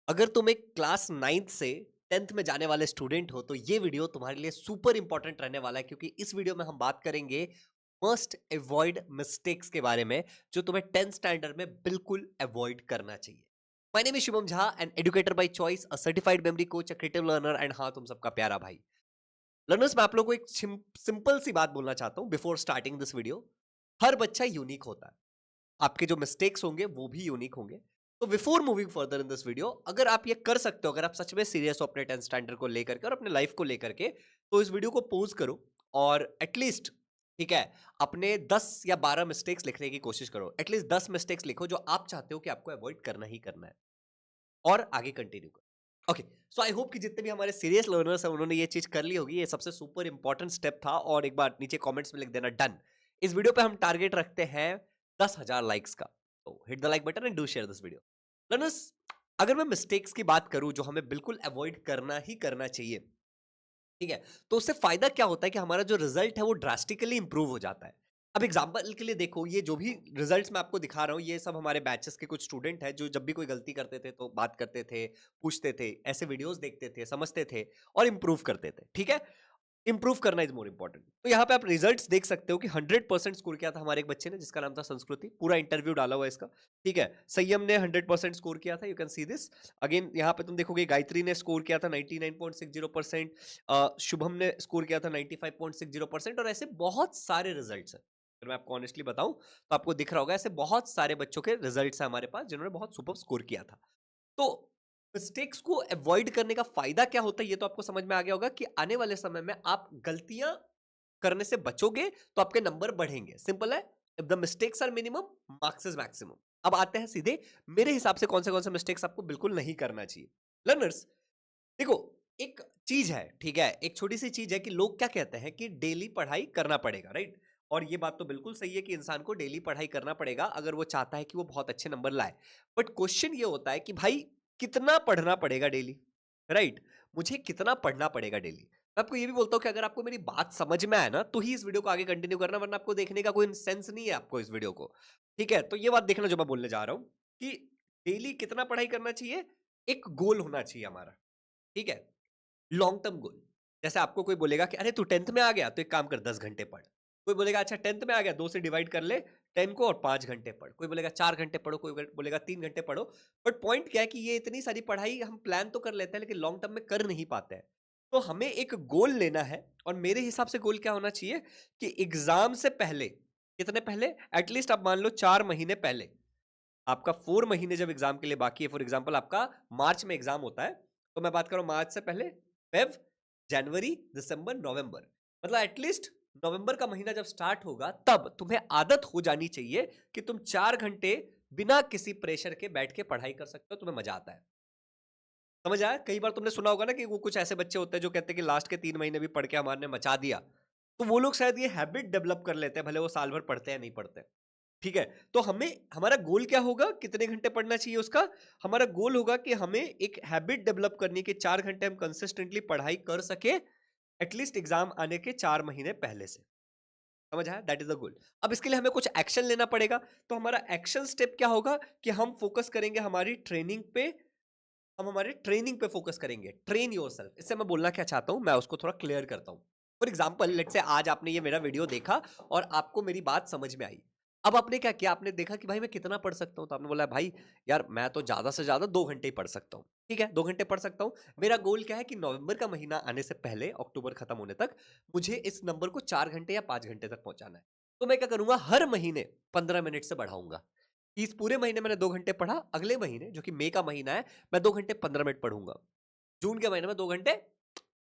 अगर तुम एक क्लास 9th से 10th में जाने वाले स्टूडेंट हो तो ये वीडियो तुम्हारे लिए सुपर इंपॉर्टेंट रहने वाला है क्योंकि इस वीडियो में हम बात करेंगे मस्ट अवॉइड मिस्टेक्स के बारे में जो तुम्हें 10th स्टैंडर्ड में बिल्कुल अवॉइड करना चाहिए। My name is Shivam Jha and educator by choice, a certified memory coach, a creative learner and हाँ, तुम सबका प्यारा भाई। लर्नर्स, मैं आप लोगों को एक सिंपल सी बात बोलना चाहता हूं बिफोर स्टार्टिंग दिस वीडियो। हर बच्चा यूनिक होता है। आपके जो मिस्टेक्स होंगे वो भी यूनिक होंगे। तो before moving further in this video, अगर आप ये कर सकते हो, अगर आप सच में सीरियस हो अपने 10th स्टैंडर्ड को लेकर के और अपने लाइफ को लेकर के, तो इस वीडियो को पॉज करो और एटलीस्ट, ठीक है, अपने 10 या 12 मिस्टेक्स लिखने की कोशिश करो। एटलीस्ट 10 मिस्टेक्स लिखो जो आप चाहते हो कि आपको अवॉइड करना ही करना है, और आगे कंटिन्यू करो। ओके, सो आई होप कि जितने भी हमारे सीरियस लर्नर्स हैं उन्होंने ये चीज कर ली होगी। ये सबसे सुपर इंपॉर्टेंट स्टेप था और एक बार नीचे कमेंट्स में लिख देना डन। इस वीडियो पे हम टारगेट रखते हैं 10,000 लाइक्स का। तो hit the like button and do share this video. Learners, अगर मैं मिस्टेक्स की बात करूं जो हमें बिल्कुल अवॉइड करना ही करना चाहिए, ठीक है, तो उससे फायदा क्या होता है कि हमारा जो रिजल्ट है वो ड्रास्टिकली इंप्रूव हो जाता है। अब एग्जांपल के लिए देखो, ये जो भी रिजल्ट्स मैं आपको दिखा रहा हूँ ये सब हमारे बैचेस के कुछ स्टूडेंट हैं जो जब भी कोई गलती करते थे तो बात करते थे, पूछते थे, ऐसे वीडियोस देखते थे, समझते थे और इंप्रूव करते थे। ठीक है, इंप्रूव करना इज मोर इंपॉर्टेंट। तो यहाँ पे आप रिजल्ट्स देख सकते हो कि 100% स्कोर किया था हमारे एक बच्चे ने जिसका नाम था संस्कृति। पूरा इंटरव्यू डाला हुआ है इसका। ठीक है, संयम ने 100% स्कोर किया था, you can see this. Again यहाँ पे तुम देखोगे गायत्री ने स्कोर किया था 99.60%, शुभम ने स्कोर किया था 95.60%, और ऐसे बहुत सारे रिजल्ट्स हैं। अगर मैं आपको ऑनेस्टली बताऊं तो आपको दिख रहा होगा ऐसे बहुत सारे बच्चों के रिजल्ट्स हैं हमारे पास जिन्होंने बहुत सुपर स्कोर किया था। तो मिस्टेक्स को अवॉइड करने का फायदा क्या होता है ये तो आपको समझ में आ गया होगा कि आने वाले समय में आप गलतियां करने से बचोगे तो आपके नंबर बढ़ेंगे। सिंपल है, if the mistakes are minimum, marks is maximum. अब आते हैं सीधे मेरे हिसाब से कौन से मिस्टेक्स आपको बिल्कुल नहीं करना चाहिए। लर्नर्स, देखो, एक चीज है, ठीक है, एक छोटी सी चीज है कि लोग क्या कहते हैं कि डेली पढ़ाई करना पड़ेगा, राइट? और ये बात तो बिल्कुल सही है कि इंसान को डेली पढ़ाई करना पड़ेगा अगर वो चाहता है कि वो बहुत अच्छे नंबर लाए। बट क्वेश्चन ये होता है कि भाई कितना पढ़ना पड़ेगा डेली, राइट? मुझे कितना पढ़ना पड़ेगा डेली? मैं आपको ये भी बोलता हूँ कि अगर आपको मेरी बात समझ में आए ना तो ही इस वीडियो को आगे कंटिन्यू करना, वरना आपको देखने का कोई सेंस नहीं है आपको इस वीडियो को। ठीक है, तो ये बात देखना जो मैं बोलने जा रहा हूं कि डेली कितना पढ़ाई करना चाहिए, एक गोल होना चाहिए हमारा। ठीक है, लॉन्ग टर्म गोल। जैसे आपको कोई बोलेगा कि अरे तू 10th में आ गया तो एक काम कर 10 घंटे पढ़। कोई बोलेगा अच्छा 10th में आ गया 2 से डिवाइड कर ले 10 को और 5 घंटे पढ़। कोई बोलेगा 4 घंटे पढ़ो, कोई बोलेगा 3 घंटे पढ़ो। बट पॉइंट क्या है कि ये इतनी सारी पढ़ाई हम प्लान तो कर लेते हैं लेकिन लॉन्ग टर्म में कर नहीं पाते हैं। तो हमें एक गोल लेना है, और मेरे हिसाब से गोल क्या होना चाहिए कि एग्जाम से पहले, कितने पहले, एटलीस्ट आप मान लो 4 महीने पहले, आपका 4 महीने जब एग्जाम के लिए बाकी है, फॉर एग्जाम्पल आपका मार्च में एग्जाम होता है, तो मैं बात करूं मार्च से पहले, फेब, जनवरी, दिसंबर, नवंबर, मतलब एटलीस्ट नवंबर का महीना जब स्टार्ट होगा तब तुम्हें आदत हो जानी चाहिए कि तुम 4 घंटे बिना किसी प्रेशर के बैठ के पढ़ाई कर सकते हो, तुम्हें मजा आता है। समझ आया? कई बार तुमने सुना होगा ना कि वो कुछ ऐसे बच्चे होते हैं जो कहते हैं कि लास्ट के 3 महीने भी पढ़ के हमारे मचा दिया। तो वो लोग शायद ये हैबिट डेवलप कर लेते हैं, भले वो साल भर पढ़ते हैं नहीं पढ़ते। ठीक है, तो हमें, हमारा गोल क्या होगा, कितने घंटे पढ़ना चाहिए उसका? हमारा गोल होगा कि हमें एक हैबिट डेवलप करनी है कि 4 घंटे हम कंसिस्टेंटली पढ़ाई कर सके, एटलीस्ट एग्जाम आने के 4 महीने पहले से। समझ आया? That is the goal. अब इसके लिए हमें कुछ एक्शन लेना पड़ेगा। तो हमारा एक्शन स्टेप क्या होगा कि हम फोकस करेंगे हमारी ट्रेनिंग पे। हम हमारे ट्रेनिंग पे फोकस करेंगे। ट्रेन योरसेल्फ, इससे मैं बोलना क्या चाहता हूं मैं उसको थोड़ा क्लियर करता हूं। फॉर एग्जाम्पल, लेट से आज आपने ये मेरा वीडियो देखा और आपको मेरी बात समझ में आई। अब आपने क्या किया, आपने देखा कि भाई मैं कितना पढ़ सकता हूं, तो आपने बोला भाई यार मैं तो ज्यादा से ज्यादा 2 घंटे ही पढ़ सकता हूं। ठीक है, 2 घंटे पढ़ सकता हूं। मेरा गोल क्या है कि नवंबर का महीना आने से पहले, अक्टूबर खत्म होने तक, मुझे इस नंबर को 4 घंटे या 5 घंटे तक पहुंचाना है। तो मैं क्या करूंगा, हर महीने 15 मिनट से बढ़ाऊंगा। इस पूरे महीने मैंने 2 घंटे पढ़ा, अगले महीने जो कि मई का महीना है, मैं 2 घंटे 15 मिनट पढ़ूंगा। जून के महीने में 2 घंटे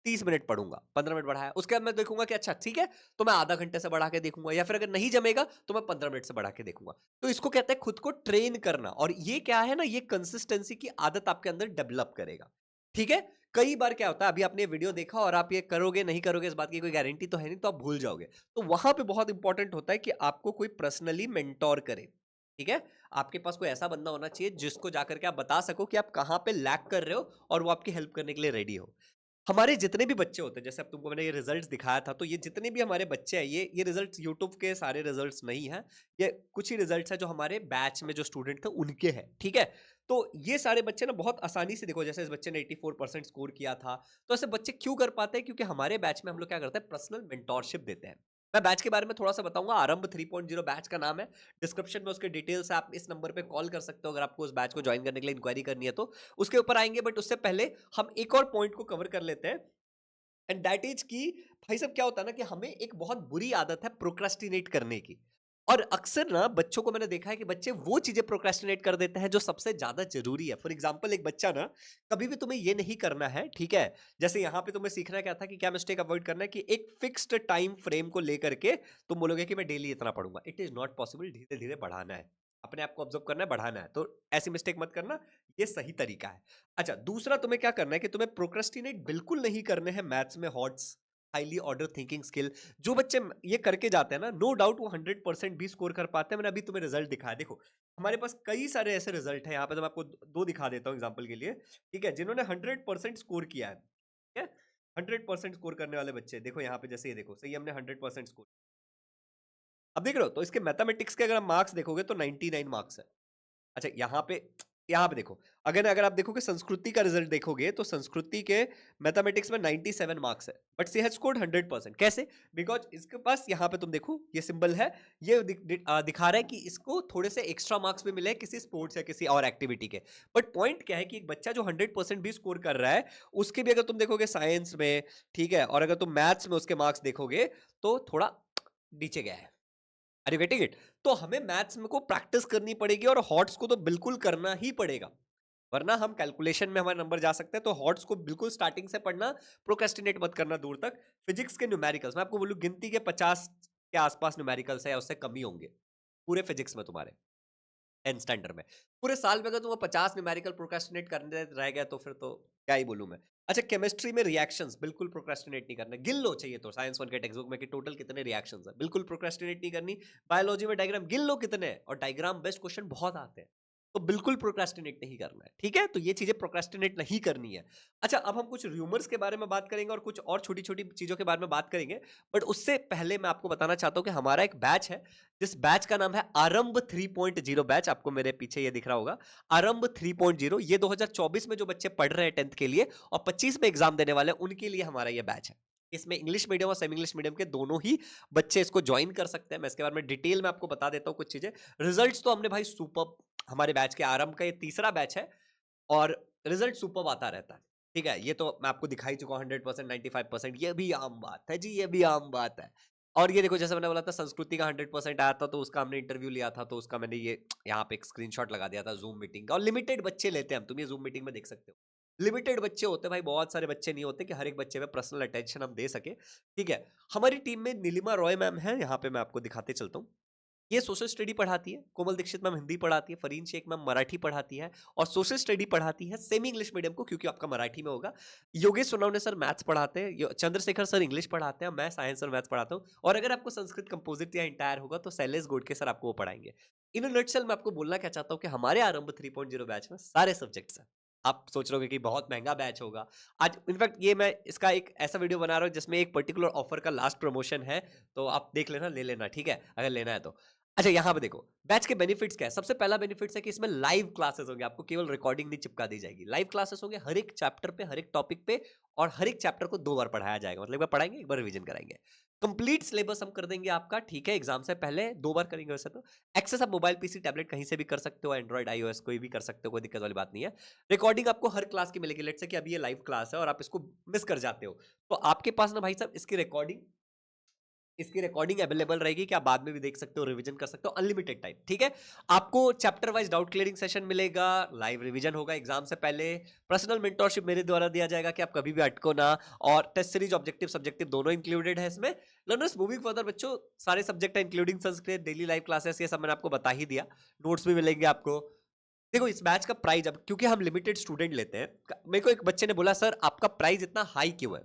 30 मिनट पढ़ूंगा, 15 मिनट बढ़ाया। उसके बाद मैं देखूंगा कि अच्छा ठीक है, तो मैं आधा घंटे से बढ़ा के देखूंगा, या फिर अगर नहीं जमेगा तो मैं 15 मिनट से बढ़ा के देखूंगा। तो इसको कहते हैं खुद को ट्रेन करना, और ये क्या है ना, ये कंसिस्टेंसी की आदत आपके अंदर डेवलप करेगा। ठीक है, कई बार क्या होता है, अभी आपने वीडियो देखा और आप ये करोगे नहीं करोगे इस बात की कोई गारंटी तो है नहीं, तो आप भूल जाओगे। तो वहां पे बहुत इंपॉर्टेंट होता है कि आपको कोई पर्सनली मेंटोर करे। ठीक है, आपके पास कोई ऐसा बंदा होना चाहिए जिसको जाकर के आप बता सको कि आप कहां पे लैग कर रहे हो और वो आपकी हेल्प करने के लिए रेडी हो। हमारे जितने भी बच्चे होते हैं, जैसे अब तुमको मैंने ये रिजल्ट्स दिखाया था, तो ये जितने भी हमारे बच्चे हैं, ये रिजल्ट्स यूट्यूब के सारे रिजल्ट्स नहीं हैं। ये कुछ ही रिजल्ट्स हैं जो हमारे बैच में जो स्टूडेंट थे उनके हैं। ठीक है, तो ये सारे बच्चे ना बहुत आसानी से, देखो जैसे इस बच्चे ने 84% स्कोर किया था, तो ऐसे बच्चे क्यों कर पाते हैं? क्योंकि हमारे बैच में हम लोग क्या करते हैं, पर्सनल मेंटोरशिप देते हैं। मैं बैच के बारे में थोड़ा सा बताऊंगा। आरंभ 3.0 बैच का नाम है। डिस्क्रिप्शन में उसके डिटेल्स है, आप इस नंबर पे कॉल कर सकते हो अगर आपको उस बैच को ज्वाइन करने के लिए इंक्वायरी करनी है तो। उसके ऊपर आएंगे, बट उससे पहले हम एक और पॉइंट को कवर कर लेते हैं, एंड दैट इज कि भाई साहब क्या होता है ना कि हमें एक बहुत बुरी आदत है प्रोक्रेस्टिनेट करने की। और अक्सर ना बच्चों को मैंने देखा है कि बच्चे वो चीजें प्रोक्रेस्टिनेट कर देते हैं जो सबसे ज्यादा जरूरी है। फॉर एग्जांपल, एक बच्चा ना, कभी भी तुम्हें ये नहीं करना है, ठीक है, जैसे यहाँ पे तुम्हें सीखना क्या था कि क्या मिस्टेक अवॉइड करना है कि एक फिक्स्ड टाइम फ्रेम को लेकर के तुम बोलोगे कि मैं डेली इतना पढ़ूंगा। It is not possible. धीरे धीरे बढ़ाना है, अपने आप को ऑब्जर्व करना है, बढ़ाना है। तो ऐसी मिस्टेक मत करना, ये सही तरीका है। अच्छा, दूसरा तुम्हें क्या करना है कि तुम्हें प्रोक्रेस्टिनेट बिल्कुल नहीं करने हैं मैथ्स में hots, highly order thinking skill. जो बच्चे ये करके जाते हैं ना, नो डाउट वो 100% भी स्कोर कर पाते हैं। मैंने अभी तुम्हें रिजल्ट दिखाया, देखो हमारे पास कई सारे ऐसे रिजल्ट हैं। यहाँ पे तो मैं आपको दो दिखा देता हूँ एग्जाम्पल के लिए, ठीक है, जिन्होंने 100% स्कोर किया है, ठीक है। 100% स्कोर करने वाले बच्चे देखो यहाँ पे, जैसे ये देखो, सही हमने 100% स्कोर, अब देख रहे हो, तो इसके मैथमेटिक्स के अगर आप मार्क्स देखोगे तो 99 मार्क्स है। अच्छा, यहाँ पे देखो, अगर अगर आप देखोगे संस्कृति का रिजल्ट देखोगे तो संस्कृति के मैथमेटिक्स में 97 मार्क्स है, बट सी हैज स्कोर्ड 100%। कैसे? बिकॉज इसके पास यहाँ पे तुम देखो ये सिंबल है, ये दिखा रहा है कि इसको थोड़े से एक्स्ट्रा मार्क्स भी मिले किसी स्पोर्ट्स या किसी और एक्टिविटी के। बट पॉइंट क्या है कि एक बच्चा जो 100% भी स्कोर कर रहा है, उसके भी अगर तुम देखोगे साइंस में, ठीक है, और अगर तुम मैथ्स में उसके मार्क्स देखोगे तो थोड़ा नीचे गया है। Are you getting it? तो हमें मैथ्स में को प्रैक्टिस करनी पड़ेगी और हॉट्स को तो बिल्कुल करना ही पड़ेगा, वरना हम कैलकुलेशन में हमारे नंबर जा सकते हैं। तो हॉट्स को बिल्कुल स्टार्टिंग से पढ़ना, प्रोक्रेस्टिनेट मत करना दूर तक। फिजिक्स के न्यूमेरिकल्स मैं आपको बोलूं, गिनती के 50 के आसपास न्यूमेरिकल्स है या उससे कम ही होंगे पूरे फिजिक्स में तुम्हारे 10 स्टैंडर्ड में। पूरे साल में अगर तुम 50 न्यूमेरिकल प्रोक्रेस्टिनेट करने रह गया तो फिर तो क्या ही बोलूं मैं। अच्छा, केमिस्ट्री में रिएक्शंस बिल्कुल प्रोक्रेस्टिनेट नहीं करना, गिन लो चाहिए तो साइंस 1 के टेक्स्ट बुक में कि टोटल कितने रिएक्शंस है, बिल्कुल प्रोक्रेस्टिनेट नहीं करनी। बायोलॉजी में डायग्राम गिन लो कितने हैं, और डायग्राम बेस्ड क्वेश्चन बहुत आते हैं, तो बिल्कुल प्रोक्रेस्टिनेट नहीं करना है, ठीक है। तो ये चीजें प्रोक्रेस्टिनेट नहीं करनी है। अच्छा, अब हम कुछ रूमर्स के बारे में बात करेंगे और कुछ और छोटी छोटी चीजों के बारे में बात करेंगे, बट उससे पहले मैं आपको बताना चाहता हूं कि हमारा एक बैच है, जिस बैच का नाम है आरंभ 3.0 बैच। आपको मेरे पीछे ये दिख रहा होगा, आरंभ 3.0। ये 2024 में जो बच्चे पढ़ रहे हैं 10th के लिए और 25 में एग्जाम देने वाले हैं, उनके लिए हमारा ये बैच है। इसमें इंग्लिश मीडियम और सेमी इंग्लिश मीडियम के दोनों ही बच्चे इसको ज्वाइन कर सकते हैं। मैं इसके बारे में डिटेल में आपको बता देता हूं कुछ चीजें। रिजल्ट्स तो हमने भाई सुपर, हमारे बैच के आरंभ का ये तीसरा बैच है और रिजल्ट सुपर आता रहता है, ठीक है। ये तो मैं आपको दिखा ही चुका हूं, 100%, 95%, ये भी आम बात है जी, ये भी आम बात है। और ये देखो, जैसे मैंने बोला था संस्कृति का 100% आया था, तो उसका हमने इंटरव्यू लिया था, तो उसका मैंने ये यहाँ पे एक स्क्रीनशॉट लगा दिया था जूम मीटिंग का। और लिमिटेड बच्चे लेते हैं हम, तुम ये जूम मीटिंग में देख सकते हो, लिमिटेड बच्चे होते हैं भाई, बहुत सारे बच्चे नहीं होते कि हर एक बच्चे पे पर्सनल अटेंशन हम दे सके, ठीक है। हमारी टीम में नीलिमा रॉय मैम है, यहाँ पे मैं आपको दिखाते चलता हूँ। ये सोशल स्टडी पढ़ाती है, कोमल दीक्षित मैम हिंदी पढ़ाती है, फरीन शेख मैम मराठी पढ़ाती है और सोशल स्टडी पढ़ाती है सेमी इंग्लिश मीडियम को, क्योंकि आपका मराठी में होगा। योगेश सोनवणे सर मैथ्स पढ़ाते हैं, चंद्रशेखर सर इंग्लिश पढ़ाते हैं, मैं साइंस और मैथ्स पढ़ाता हूँ। और अगर आपको संस्कृत कंपोजिट या इंटायर होगा तो शैलेश गोडके सर आपको वो पढ़ाएंगे। इन नटशेल मैं आपको बोलना क्या चाहता हूँ कि हमारे आरंभ 3.0 बैच में सारे सब्जेक्ट्स हैं। आप सोच रहे हो कि बहुत महंगा बैच होगा। आज इनफैक्ट ये मैं इसका एक ऐसा वीडियो बना रहा हूँ जिसमें एक पर्टिकुलर ऑफर का लास्ट प्रमोशन है, तो आप देख लेना, ले लेना, ठीक है, अगर लेना है तो। अच्छा, यहाँ पे देखो बैच के बेनिफिट्स क्या है। सबसे पहला बेनिफिट्स है कि इसमें लाइव क्लासेस होंगे, आपको केवल रिकॉर्डिंग नहीं चिपका दी जाएगी, लाइव क्लासेस होंगे हर एक चैप्टर पे, हर एक टॉपिक पे, और हर एक चैप्टर को 2 बार पढ़ाया जाएगा, मतलब एक बार पढ़ाएंगे, एक बार रिवीजन कराएंगे। कंप्लीट सिलेबस हम कर देंगे आपका, ठीक है, एग्जाम से पहले 2 बार करेंगे वैसे तो। एक्सेस आप मोबाइल पीसी टैबलेट कहीं से भी कर सकते हो, एंड्रॉइड आईओएस कोई भी कर सकते हो, कोई दिक्कत वाली बात नहीं है। रिकॉर्डिंग आपको हर क्लास की मिलेगी। लेट्स से कि अभी ये लाइव क्लास है और आप इसको मिस कर जाते हो, तो आपके पास ना भाई साहब इसकी रिकॉर्डिंग अवेलेबल रहेगी कि आप बाद में भी देख सकते हो, रिवीजन कर सकते हो, अनलिमिटेड टाइम, ठीक है। आपको chapter wise doubt clearing session मिलेगा, लाइव रिवीजन होगा एग्जाम से पहले, पर्सनल मेंटरशिप मेरे द्वारा दिया जाएगा कि आप कभी भी अटको ना, और टेस्ट सीरीज ऑब्जेक्टिव सब्जेक्टिव दोनों इंक्लूडेड है इसमें। लर्नर्स मूविंग फर्दर बच्चों, सारे सब्जेक्ट है including Sanskrit, daily live classes, ये सब मैंने आपको बता ही दिया, नोट्स भी मिलेंगे आपको। देखो इस बैच का प्राइस, अब क्योंकि हम लिमिटेड स्टूडेंट लेते हैं, मेरे को एक बच्चे ने बोला सर आपका प्राइस इतना हाई क्यों है।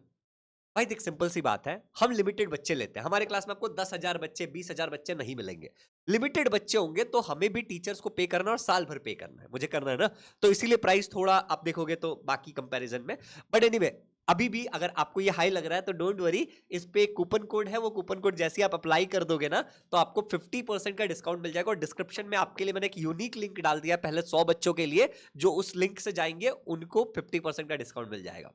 भाई देख, सिंपल सी बात है, हम लिमिटेड बच्चे लेते हैं, हमारे क्लास में आपको 10,000 बच्चे 20,000 बच्चे नहीं मिलेंगे। लिमिटेड बच्चे होंगे तो हमें भी टीचर्स को पे करना है और साल भर पे करना है, मुझे करना है ना, तो इसीलिए प्राइस थोड़ा आप देखोगे तो बाकी कंपैरिजन में। बट एनीवे, अभी भी अगर आपको ये हाई लग रहा है तो डोंट वरी, इस पे एक कूपन कोड है, वो कूपन कोड जैसे आप अप्लाई कर दोगे ना तो आपको 50% का डिस्काउंट मिल जाएगा। और डिस्क्रिप्शन में आपके लिए मैंने एक यूनिक लिंक डाल दिया पहले 100 बच्चों के लिए, जो उस लिंक से जाएंगे उनको 50% का डिस्काउंट मिल जाएगा।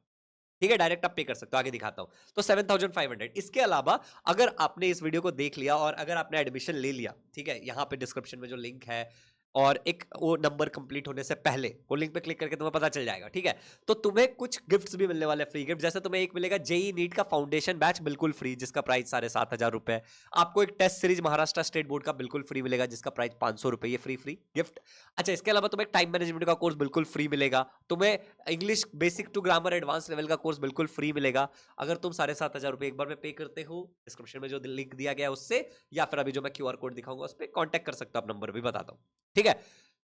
ठीक है, डायरेक्ट आप पे कर सकते हो। आगे दिखाता हूं। तो 7500। इसके अलावा अगर आपने इस वीडियो को देख लिया और अगर आपने एडमिशन ले लिया, ठीक है, यहां पे डिस्क्रिप्शन में जो लिंक है और एक वो नंबर कंप्लीट होने से पहले वो लिंक पे क्लिक करके तुम्हें पता चल जाएगा, ठीक है, तो तुम्हें कुछ गिफ्ट्स भी मिलने वाले हैं, फ्री गिफ्ट। जैसे तुम्हें एक मिलेगा जेई नीट का फाउंडेशन बैच बिल्कुल फ्री, जिसका प्राइस 7500 रुपए। आपको एक test series Maharashtra state board का बिल्कुल फ्री मिलेगा, जिसका प्राइस 500 रुपए, ये फ्री फ्री गिफ्ट। अच्छा, इसके अलावा तुम्हें टाइम मैनेजमेंट का कोर्स बिल्कुल फ्री मिलेगा। तुम्हें English basic to grammar advance level का कोर्स बिल्कुल फ्री मिलेगा, अगर तुम 7500 रुपए एक बार में पे करते हो। डिस्क्रिप्शन में जो लिंक दिया गया है उससे, या फिर अभी जो मैं क्यूआर कोड दिखाऊंगा उस पर कॉन्टैक्ट कर सकते हो आप, नंबर भी बताता हूँ, ठीक है।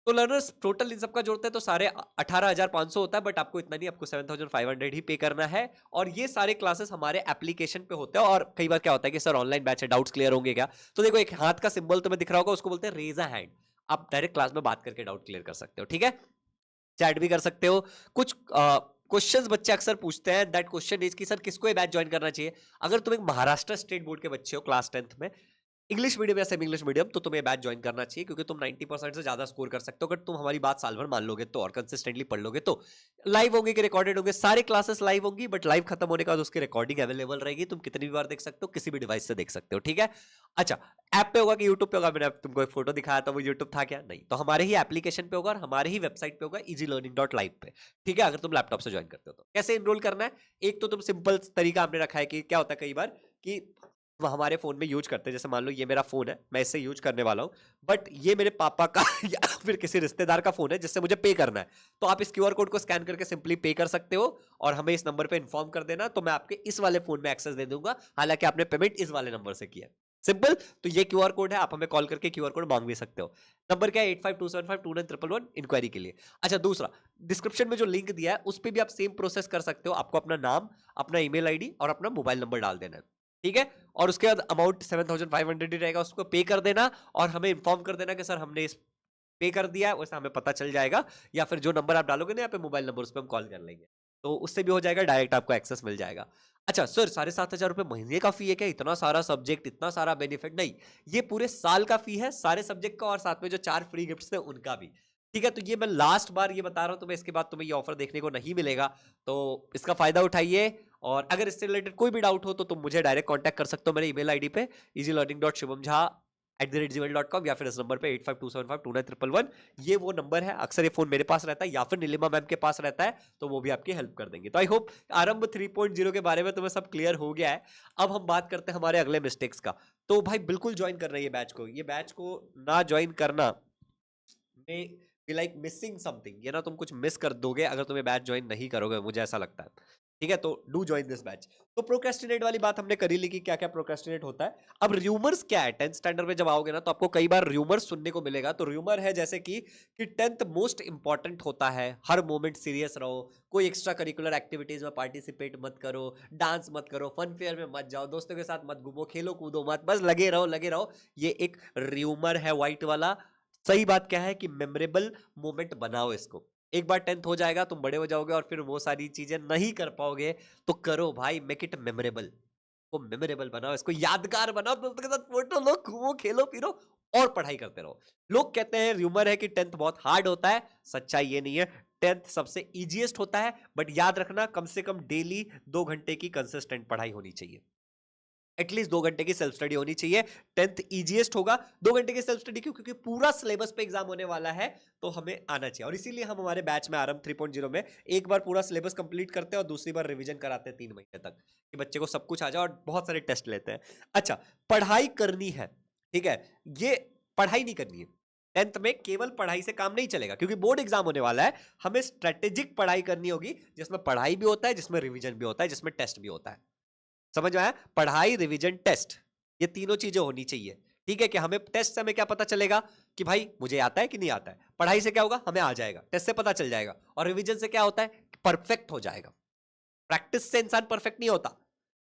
तो लर्नर्स टोटल इन सबका जोड़ते हैं तो सारे 18,500 होता है, बट आपको इतना नहीं, आपको 7,500 ही पे करना है। और ये सारे क्लासेस हमारे एप्लीकेशन पे होते हैं। और कई बार क्या होता है कि सर ऑनलाइन बैच है, डाउट्स क्लियर होंगे क्या? तो देखो, एक हाथ का सिंबल तुम्हें दिख रहा होगा, उसको बोलते हैं रेज अ हैंड। आप डायरेक्ट क्लास में बात करके डाउट क्लियर कर सकते हो, ठीक है। चैट भी कर सकते हो। कुछ क्वेश्चंस बच्चे अक्सर पूछते हैं, दैट क्वेश्चन इज कि सर किसको ये बैच ज्वाइन करना चाहिए? अगर तुम एक महाराष्ट्र स्टेट बोर्ड के बच्चे हो क्लास 10th में, इंग्लिश मीडियम या सेमी इंग्लिश मीडियम, तो तुम्हें बैच ज्वाइन करना चाहिए, क्योंकि तुम 90% से ज्यादा स्कोर कर सकते हो अगर तुम हमारी बात साल भर मान लोगे तो, और कंसिस्टेंटली पढ़ लोगे तो। लाइव होंगे कि रिकॉर्डेड होंगे? सारे क्लासेस लाइव होंगी, बट लाइव खत्म होने के बाद उसकी रिकॉर्डिंग अवेलेबल रहेगी, तुम कितनी भी बार देख सकते हो, किसी भी डिवाइस से देख सकते हो, ठीक है। अच्छा, ऐप पे होगा कि यूट्यूब पे होगा? मैंने तुमको एक फोटो दिखाया था, वो यूट्यूब था क्या? नहीं। तो हमारे ही एप्लीकेशन पे होगा और हमारे ही वेबसाइट पे होगा, easylearning.live पे, ठीक है, अगर तुम लैपटॉप से ज्वाइन करते हो तो। कैसे इनरोल करना है? एक तो तुम सिंपल तरीका हमने रखा है कि क्या होता है कई बार कि वो हमारे फोन में यूज करते हैं, जैसे मान लो ये मेरा फोन है, मैं इससे यूज करने वाला हूं, बट ये मेरे पापा का या फिर किसी रिश्तेदार का फोन है जिससे मुझे पे करना है। तो आप इस क्यूआर कोड को स्कैन करके सिंपली पे कर सकते हो और हमें इस नंबर पे इन्फॉर्म कर देना, तो मैं आपके इस वाले फोन में एक्सेस दे दूंगा, हालांकि आपने पेमेंट इस वाले नंबर से किया। सिंपल। तो ये क्यूआर कोड है, आप हमें कॉल करके क्यूआर कोड मांग भी सकते हो। नंबर क्या है? 8527529111 इंक्वायरी के लिए। अच्छा, दूसरा, डिस्क्रिप्शन में जो लिंक दिया है उस पर भी आप सेम प्रोसेस कर सकते हो। आपको अपना नाम, अपना ईमेल आईडी और अपना मोबाइल नंबर डाल देना है, ठीक है। और उसके बाद अमाउंट 7500 ही रहेगा, उसको पे कर देना और हमें इन्फॉर्म कर देना कि सर हमने इस पे कर दिया है, वैसे हमें पता चल जाएगा। या फिर जो नंबर आप डालोगे ना यहाँ पे मोबाइल नंबर, उस पर हम कॉल कर लेंगे, तो उससे भी हो जाएगा, डायरेक्ट आपको एक्सेस मिल जाएगा। अच्छा सर, 7500 रुपए महीने का फी है क्या? इतना सारा सब्जेक्ट, इतना सारा बेनिफिट? नहीं, ये पूरे साल का फी है, सारे सब्जेक्ट का और साथ में जो 4 फ्री गिफ्ट्स थे उनका भी, ठीक है। तो ये मैं लास्ट बार ये बता रहा हूं तुम्हें, इसके बाद तुम्हें ये ऑफर देखने को नहीं मिलेगा, तो इसका फायदा उठाइए। और अगर इससे रिलेटेड कोई भी डाउट हो तो तुम मुझे डायरेक्ट कांटेक्ट कर सकते हो मेरे ईमेल आईडी पे easylearning.shubhamjha@gmail.com, या फिर इस नंबर पे 8527529111। ये वो नंबर है, अक्सर ये फोन मेरे पास रहता है या फिर नीलिमा मैम के पास रहता है, तो वो भी आपकी हेल्प कर देंगे। तो आई होप आरंभ 3.0 के बारे में तुम्हें सब क्लियर हो गया है। अब हम बात करते हैं हमारे अगले मिस्टेक्स का। तो भाई बिल्कुल ज्वाइन कर रहे हैं ये बैच को, ये बैच को ना ज्वाइन करना में बी लाइक मिसिंग समथिंग, ये ना तुम कुछ मिस कर दोगे अगर तुम्हें बैच ज्वाइन नहीं करोगे, मुझे ऐसा लगता है, ठीक है। तो डू ज्वाइन दिस बैच। तो प्रोक्रेस्टिनेट वाली बात हमने करी ली कि क्या क्या प्रोक्रेस्टिनेट होता है। अब र्यूमर्स क्या है? 10th स्टैंडर्ड में जब आओगे ना तो आपको कई बार र्यूमर्स सुनने को मिलेगा। तो र्यूमर है जैसे कि 10th मोस्ट इंपॉर्टेंट होता है, हर मोमेंट सीरियस रहो, कोई एक्स्ट्रा करिकुलर एक्टिविटीज में पार्टिसिपेट मत करो, डांस मत करो, फन फेयर में मत जाओ, दोस्तों के साथ मत घूमो, खेलो कूदो मत, बस लगे रहो लगे रहो। ये एक र्यूमर है व्हाइट वाला। सही बात क्या है कि मेमोरेबल मोमेंट बनाओ इसको। एक बार 10th हो जाएगा, तुम बड़े हो जाओगे और फिर वो सारी चीजें नहीं कर पाओगे, तो करो भाई, मेक इट मेमोरेबल। को मेमोरेबल बनाओ, इसको यादगार बनाओ, दोस्तों के साथ फोटो लो, घूमो, खेलो फिरो और पढ़ाई करते रहो। लोग कहते हैं, र्यूमर है कि 10th बहुत हार्ड होता है, सच्चाई ये नहीं है। 10th सबसे इजीएस्ट होता है, बट याद रखना कम से कम डेली 2 घंटे की कंसिस्टेंट पढ़ाई होनी चाहिए, एटलीस्ट 2 घंटे की सेल्फ स्टडी होनी चाहिए। 10th इजीएस्ट होगा। 2 घंटे की सेल्फ स्टडी क्यों? क्योंकि पूरा सिलेबस पे एग्जाम होने वाला है, तो हमें आना चाहिए। और इसीलिए हम हमारे बैच में आरंभ 3.0 में एक बार पूरा सिलेबस कंप्लीट करते हैं और दूसरी बार रिवीजन कराते हैं 3 महीने तक, कि बच्चे को सब कुछ आ जाए, और बहुत सारे टेस्ट लेते हैं। अच्छा, पढ़ाई करनी है, ठीक है, ये पढ़ाई नहीं करनी है। 10th में केवल पढ़ाई से काम नहीं चलेगा, क्योंकि बोर्ड एग्जाम होने वाला है। हमें स्ट्रेटेजिक पढ़ाई करनी होगी, जिसमें पढ़ाई भी होता है, जिसमें रिवीजन भी होता है, जिसमें टेस्ट भी होता है। समझ में आया? पढ़ाई, रिवीजन, टेस्ट, ये तीनों चीजें होनी चाहिए, ठीक है। कि हमें टेस्ट से हमें क्या पता चलेगा कि भाई मुझे आता है कि नहीं आता है। पढ़ाई से क्या होगा? हमें आ जाएगा, टेस्ट से पता चल जाएगा। और रिवीजन से क्या होता है? परफेक्ट हो जाएगा। प्रैक्टिस से इंसान परफेक्ट नहीं होता,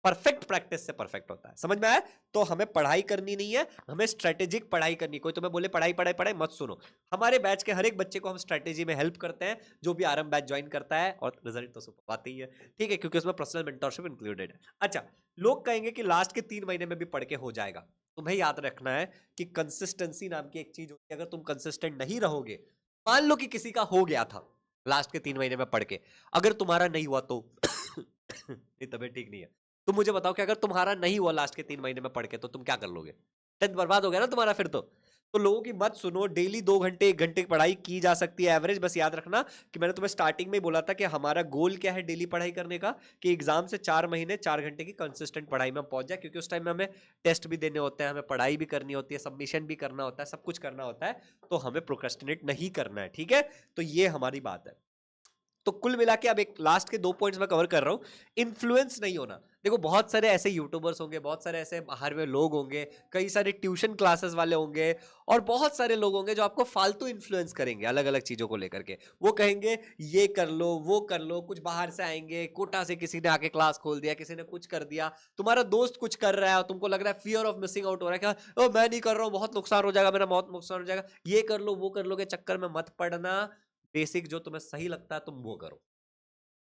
परफेक्ट प्रैक्टिस से परफेक्ट होता है। समझ में आया? तो हमें पढ़ाई करनी नहीं है, हमें स्ट्रेटेजिक पढ़ाई करनी। कोई तुम्हें बोले पढ़ाई पढ़ाई पढ़ाई, मत सुनो। हमारे बैच के हर एक बच्चे को हम स्ट्रेटेजी में हेल्प करते हैं, जो भी आरएम बैच ज्वाइन करता है, और रिजल्ट तो सुपर आते ही है, ठीक है, क्योंकि उसमें पर्सनल मेंटरशिप इंक्लूडेड है। अच्छा, लोग कहेंगे कि लास्ट के 3 महीने में भी पढ़ के हो जाएगा। तुम्हें याद रखना है कि कंसिस्टेंसी नाम की एक चीज होती है। अगर तुम कंसिस्टेंट नहीं रहोगे, मान लो कि किसी का हो गया था लास्ट के 3 महीने में पढ़ के, अगर तुम्हारा नहीं हुआ तो ये तबीयत ठीक नहीं है, तुम मुझे बताओ कि अगर तुम्हारा नहीं हुआ लास्ट के 3 महीने में पढ़ के, तो तुम क्या कर लोगे? 10th बर्बाद हो गया ना तुम्हारा फिर तो लोगों की मत सुनो। डेली 2 घंटे 1 घंटे की पढ़ाई की जा सकती है एवरेज। बस याद रखना कि मैंने तुम्हें स्टार्टिंग में ही बोला था कि हमारा गोल क्या है डेली पढ़ाई करने का, कि एग्जाम से 4 महीने 4 घंटे की कंसिस्टेंट पढ़ाई में पहुंच जाए, क्योंकि उस टाइम में हमें टेस्ट भी देने होते हैं, हमें पढ़ाई भी करनी होती है, सबमिशन भी करना होता है, सब कुछ करना होता है, तो हमें प्रोक्रेस्टिनेट नहीं करना है, ठीक है? तो ये हमारी बात है। तो कुल मिला के अब एक लास्ट के 2 पॉइंट्स मैं कवर कर रहा हूं। इन्फ्लुएंस नहीं होना। देखो, बहुत सारे ऐसे यूट्यूबर्स होंगे, बहुत सारे ऐसे बाहर में लोग होंगे, कई सारे ट्यूशन क्लासेस वाले होंगे, और बहुत सारे लोग होंगे जो आपको फालतू इन्फ्लुएंस करेंगे अलग अलग चीजों को लेकर के। वो कहेंगे ये कर लो, वो कर लो, कुछ बाहर से आएंगे, कोटा से किसी ने आके क्लास खोल दिया, किसी ने कुछ कर दिया, तुम्हारा दोस्त कुछ कर रहा है और तुमको लग रहा है फियर ऑफ मिसिंग आउट हो रहा है, कि ओ मैं नहीं कर रहा हूं, बहुत नुकसान हो जाएगा मेरा, बहुत नुकसान हो जाएगा, ये कर लो वो कर लो के चक्कर में मत पड़ना। बेसिक जो तुम्हें सही लगता है तुम वो करो,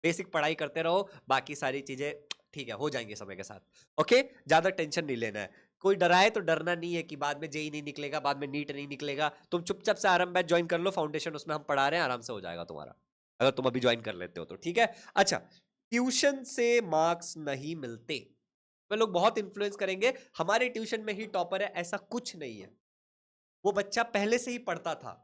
बेसिक पढ़ाई करते रहो, बाकी सारी चीजें ठीक है हो जाएंगे समय के साथ। ओके, ज्यादा टेंशन नहीं लेना है। कोई डराए तो डरना नहीं है कि बाद में जेई नहीं निकलेगा, बाद में नीट नहीं निकलेगा। तुम चुपचाप से आरएम बैच ज्वाइन कर लो, फाउंडेशन उसमें हम पढ़ा रहे हैं, आराम से हो जाएगा तुम्हारा, अगर तुम अभी ज्वाइन कर लेते हो तो, ठीक है? अच्छा, ट्यूशन से मार्क्स नहीं मिलते। वे लोग बहुत इन्फ्लुएंस करेंगे, हमारे ट्यूशन में ही टॉपर है, ऐसा कुछ नहीं है। वो बच्चा पहले से ही पढ़ता था।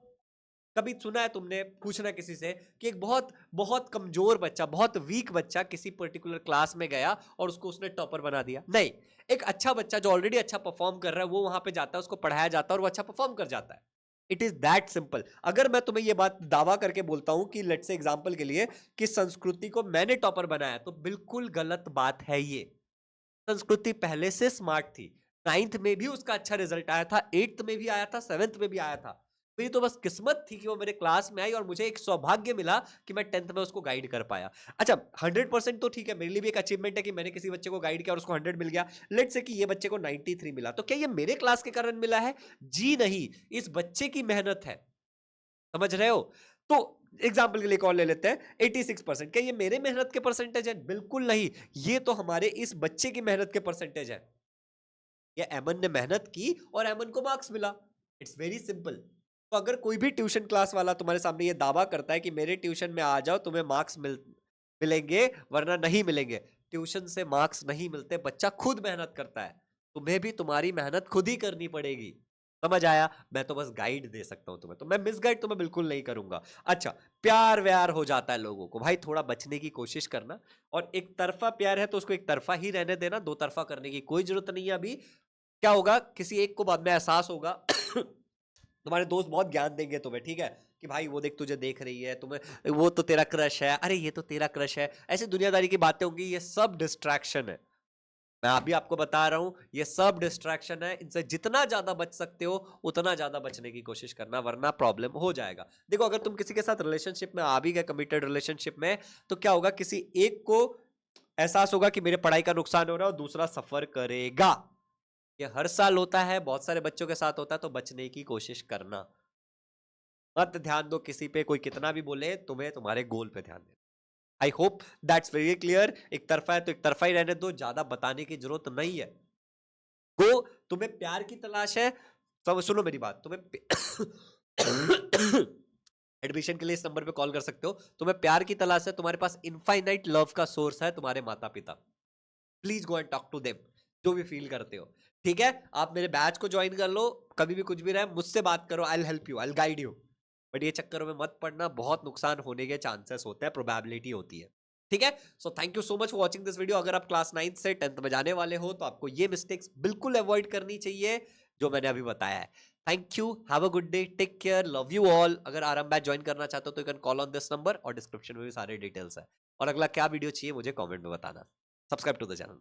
कभी सुना है तुमने, पूछना किसी से, कि एक बहुत बहुत कमजोर बच्चा, बहुत वीक बच्चा किसी पर्टिकुलर क्लास में गया और उसको उसने टॉपर बना दिया? नहीं। एक अच्छा बच्चा जो ऑलरेडी अच्छा परफॉर्म कर रहा है, वो वहां पे जाता है, उसको पढ़ाया जाता है और वो अच्छा परफॉर्म कर जाता है। It is that simple. अगर मैं तुम्हें ये बात दावा करके बोलता हूं कि लेट्स से एग्जांपल के लिए कि संस्कृति को मैंने टॉपर बनाया, तो बिल्कुल गलत बात है ये। संस्कृति पहले से स्मार्ट थी, 9th में भी उसका अच्छा रिजल्ट आया था, 8th में भी आया था, 7th में भी आया था। मेरी तो बस किस्मत थी कि वो मेरे क्लास में आई और मुझे एक सौभाग्य मिला कि मैं 10th में उसको गाइड कर पाया। अच्छा, 100% तो ठीक है, मेरे लिए भी एक अचीवमेंट है कि मैंने किसी बच्चे को गाइड किया और उसको 100 मिल गया। लेट्स से कि ये बच्चे को 93 मिला, तो क्या ये मेरे क्लास के कारण मिला है? जी नहीं, इस बच्चे की मेहनत है। समझ रहे हो? तो एग्जाम्पल के लिए कॉल ले लेते हैं, 86%, क्या ये मेरे मेहनत के परसेंटेज है? बिल्कुल नहीं, ये तो हमारे इस बच्चे की मेहनत के परसेंटेज है। ये एमन ने मेहनत की और एमन को मार्क्स मिला। It's very simple. तो अगर कोई भी ट्यूशन क्लास वाला तुम्हारे सामने ये दावा करता है कि मेरे ट्यूशन में आ जाओ तुम्हें मार्क्स मिलेंगे वरना नहीं मिलेंगे, ट्यूशन से मार्क्स नहीं मिलते, बच्चा खुद मेहनत करता है। तुम्हें भी तुम्हारी मेहनत खुद ही करनी पड़ेगी। समझ आया? मैं तो बस गाइड दे सकता हूं तुम्हें, तो मैं मिस गाइड तुम्हें बिल्कुल नहीं करूंगा। अच्छा, प्यार व्यार हो जाता है लोगों को, भाई थोड़ा बचने की कोशिश करना। और एक तरफा प्यार है तो उसको एक तरफा ही रहने देना, दो तरफा करने की कोई जरूरत नहीं है अभी। क्या होगा, किसी एक को बाद में एहसास होगा तुम्हारे दोस्त बहुत ज्ञान देंगे तुम्हें, ठीक है, कि भाई वो देख तुझे देख रही है, तुम्हें वो तो तेरा क्रश है, अरे ये तो तेरा क्रश है, ऐसी दुनियादारी की बातें होंगी। ये सब डिस्ट्रैक्शन है, मैं अभी आपको बता रहा हूं, ये सब डिस्ट्रैक्शन है। इनसे जितना ज्यादा बच सकते हो उतना ज्यादा बचने की कोशिश करना, वरना प्रॉब्लम हो जाएगा। देखो, अगर तुम किसी के साथ रिलेशनशिप में आ भी गए, कमिटेड रिलेशनशिप में, तो क्या होगा, किसी एक को एहसास होगा कि मेरे पढ़ाई का नुकसान हो रहा है और दूसरा सफर करेगा। ये हर साल होता है, बहुत सारे बच्चों के साथ होता है, तो बचने की कोशिश करना। मत ध्यान दो किसी पे, कोई कितना भी बोले, तुम्हें तुम्हारे गोल पे ध्यान देना। I hope that's very clear. एक तरफा है तो एक तरफा ही रहने दो, ज्यादा बताने की जरूरत नहीं है। गो, तुम्हें प्यार की तलाश है, सब सुनो मेरी बात, तुम्हें एडमिशन के लिए इस नंबर पे कॉल कर सकते हो। तुम्हें प्यार की तलाश है, तुम्हारे पास इनफाइनाइट लव का सोर्स है तुम्हारे माता पिता। Please go and talk to them, जो भी फील करते हो, ठीक है? आप मेरे बैच को ज्वाइन कर लो, कभी भी कुछ भी रहे मुझसे बात करो, I will help you, I will guide you. But ये चक्करों में मत पड़ना, बहुत नुकसान होने के चांसेस होते हैं, प्रोबेबिलिटी होती है, ठीक है? So thank you so much for watching this video. अगर आप क्लास 9 से 10th में जाने वाले हो तो आपको ये मिस्टेक्स बिल्कुल अवॉइड करनी चाहिए जो मैंने अभी बताया है। Thank you, have a good day, take care, love you all. अगर आराम बैच ज्वाइन करना चाहते हो तो you can call on this number, और डिस्क्रिप्शन में भी सारे डिटेल्स है। और अगला क्या वीडियो चाहिए मुझे कॉमेंट में बताना। Subscribe to the channel.